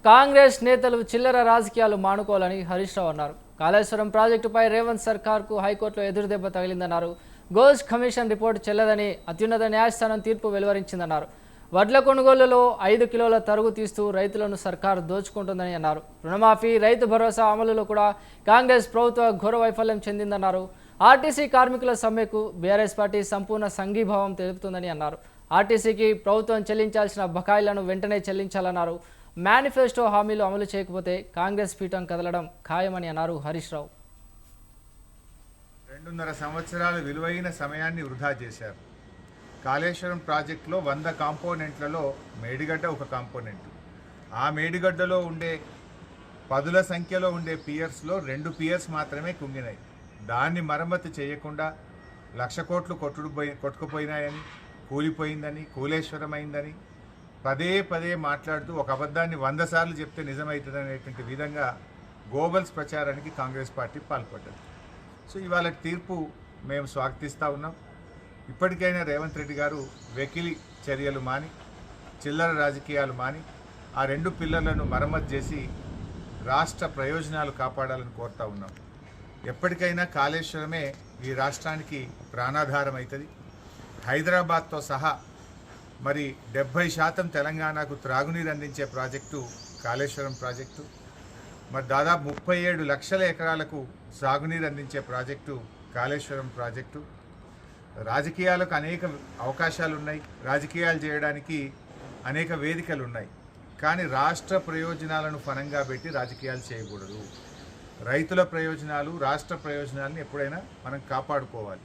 కాంగ్రెస్ నేతలు చిల్లర రాజకీయాలు మానుకోవాలని హరీష్ రావు అన్నారు. కాళేశ్వరం ప్రాజెక్టుపై రేవంత్ సర్కార్కు హైకోర్టులో ఎదురుదెబ్బ తగిలిందన్నారు. గోల్డ్ కమిషన్ రిపోర్టు చెల్లదని అత్యున్నత న్యాయస్థానం తీర్పు వెలువరించిందన్నారు. వడ్ల కొనుగోలులో 5 కిలోల తరుగు తీస్తూ రైతులను సర్కారు దోచుకుంటుందని అన్నారు. రుణమాఫీ, రైతు భరోసా అమలులో కూడా కాంగ్రెస్ ప్రభుత్వ ఘోర వైఫల్యం చెందిందన్నారు. ఆర్టీసీ కార్మికుల సమ్మెకు బీఆర్ఎస్ పార్టీ సంపూర్ణ సంఘీభావం తెలుపుతుందని అన్నారు. ఆర్టీసీకి ప్రభుత్వం చెల్లించాల్సిన బకాయిలను వెంటనే చెల్లించాలన్నారు. మేనిఫెస్టో హామీలు అమలు చేయకపోతే కాంగ్రెస్ పీఠం కదలడం ఖాయమని అన్నారు హరీష్ రావు. 2.5 సంవత్సరాల విలువైన సమయాన్ని వృధా చేశారు. కాళేశ్వరం ప్రాజెక్టులో 100 కాంపోనెంట్లలో మేడిగడ్డ ఒక కాంపోనెంట్. ఆ మేడిగడ్డలో ఉండే పదుల సంఖ్యలో ఉండే పియర్స్లో 2 పియర్స్ మాత్రమే కుంగినాయి. దాన్ని మరమ్మతు చేయకుండా 1,00,000 కోట్లు కొట్టుకుపోయినాయని, కూలిపోయిందని, కూలేశ్వరమైందని పదే మాట్లాడుతూ ఒక అబద్ధాన్ని 100 సార్లు చెప్తే నిజమవుతుందనేటువంటి విధంగా గోబల్స్ ప్రచారానికి కాంగ్రెస్ పార్టీ పాల్పడ్డది. సో ఇవాళ తీర్పు మేము స్వాగతిస్తూ ఉన్నాం. ఇప్పటికైనా రేవంత్ రెడ్డి గారు వెకిలి చర్యలు మాని, చిల్లర రాజకీయాలు మాని, ఆ 2 పిల్లర్లను మరమ్మతు చేసి రాష్ట్ర ప్రయోజనాలు కాపాడాలని కోరుతూ ఉన్నాం. ఎప్పటికైనా కాళేశ్వరమే ఈ రాష్ట్రానికి ప్రాణాధారం అవుతుంది. హైదరాబాద్తో సహా మరి 70% తెలంగాణకు త్రాగునీరు అందించే ప్రాజెక్టు కాళేశ్వరం ప్రాజెక్టు. మరి దాదాపు 37 లక్షల ఎకరాలకు సాగునీరు అందించే ప్రాజెక్టు కాళేశ్వరం ప్రాజెక్టు. రాజకీయాలకు అనేక అవకాశాలు ఉన్నాయి, రాజకీయాలు చేయడానికి అనేక వేదికలు ఉన్నాయి. కానీ రాష్ట్ర ప్రయోజనాలను ఫలంగా పెట్టి రాజకీయాలు చేయకూడదు. రైతుల ప్రయోజనాలు, రాష్ట్ర ప్రయోజనాలను ఎప్పుడైనా మనం కాపాడుకోవాలి.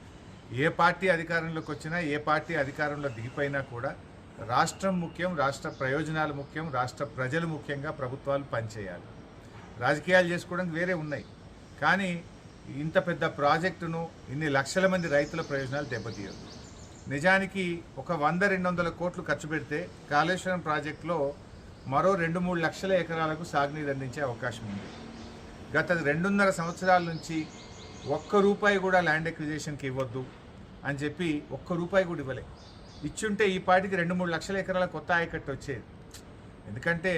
ఏ పార్టీ అధికారంలోకి వచ్చినా, ఏ పార్టీ అధికారంలో దిగిపోయినా కూడా రాష్ట్రం ముఖ్యం, రాష్ట్ర ప్రయోజనాలు ముఖ్యం, రాష్ట్ర ప్రజలు ముఖ్యంగా ప్రభుత్వాలు పనిచేయాలి. రాజకీయాలు చేసుకోవడానికి వేరే ఉన్నాయి, కానీ ఇంత పెద్ద ప్రాజెక్టును ఇన్ని లక్షల మంది రైతుల ప్రయోజనాలు దెబ్బతీయదు. నిజానికి ఒక 100-200 కోట్లు ఖర్చు పెడితే కాళేశ్వరం ప్రాజెక్టులో మరో 2-3 లక్షల ఎకరాలకు సాగునీరు అందించే అవకాశం ఉంది. గత 2.5 సంవత్సరాల నుంచి ₹1 కూడా ల్యాండ్ ఎక్విజిషన్కి ఇవ్వద్దు అని చెప్పి ₹1 కూడా ఇవ్వలే. ఇచ్చుంటే ఈ పాటికి 2-3 లక్షల ఎకరాల కొత్త ఆయకట్టు వచ్చేది. ఎందుకంటే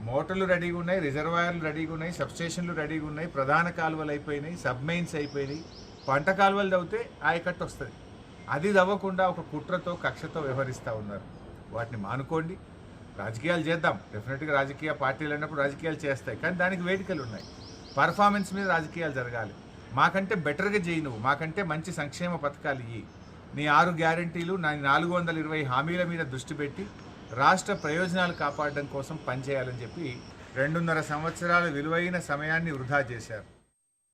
మోటార్లు రెడీగా ఉన్నాయి, రిజర్వాయర్లు రెడీగా ఉన్నాయి, సబ్స్టేషన్లు రెడీగా ఉన్నాయి, ప్రధాన కాలువలు అయిపోయినాయి, సబ్మెయిన్స్ అయిపోయినాయి, పంట కాలువలు తవ్వితే ఆయకట్టు వస్తుంది. అది తవ్వకుండా ఒక కుట్రతో, కక్షతో వ్యవహరిస్తూ ఉన్నారు. వాటిని మానుకోండి. రాజకీయాలు చేద్దాం, డెఫినెట్గా రాజకీయ పార్టీలు అన్నప్పుడు రాజకీయాలు చేస్తాయి, కానీ దానికి వేదికలు ఉన్నాయి. పర్ఫార్మెన్స్ మీద రాజకీయాలు జరగాలి. మాకంటే బెటర్గా చేయి, నువ్వు మాకంటే మంచి సంక్షేమ పథకాలు ఇయ్యి, నీ 6 గ్యారంటీలు, నా 420 హామీల మీద దృష్టి పెట్టి రాష్ట్ర ప్రయోజనాలు కాపాడడం కోసం పనిచేయాలని చెప్పి 2.5 సంవత్సరాల విలువైన సమయాన్ని వృధా చేశారు.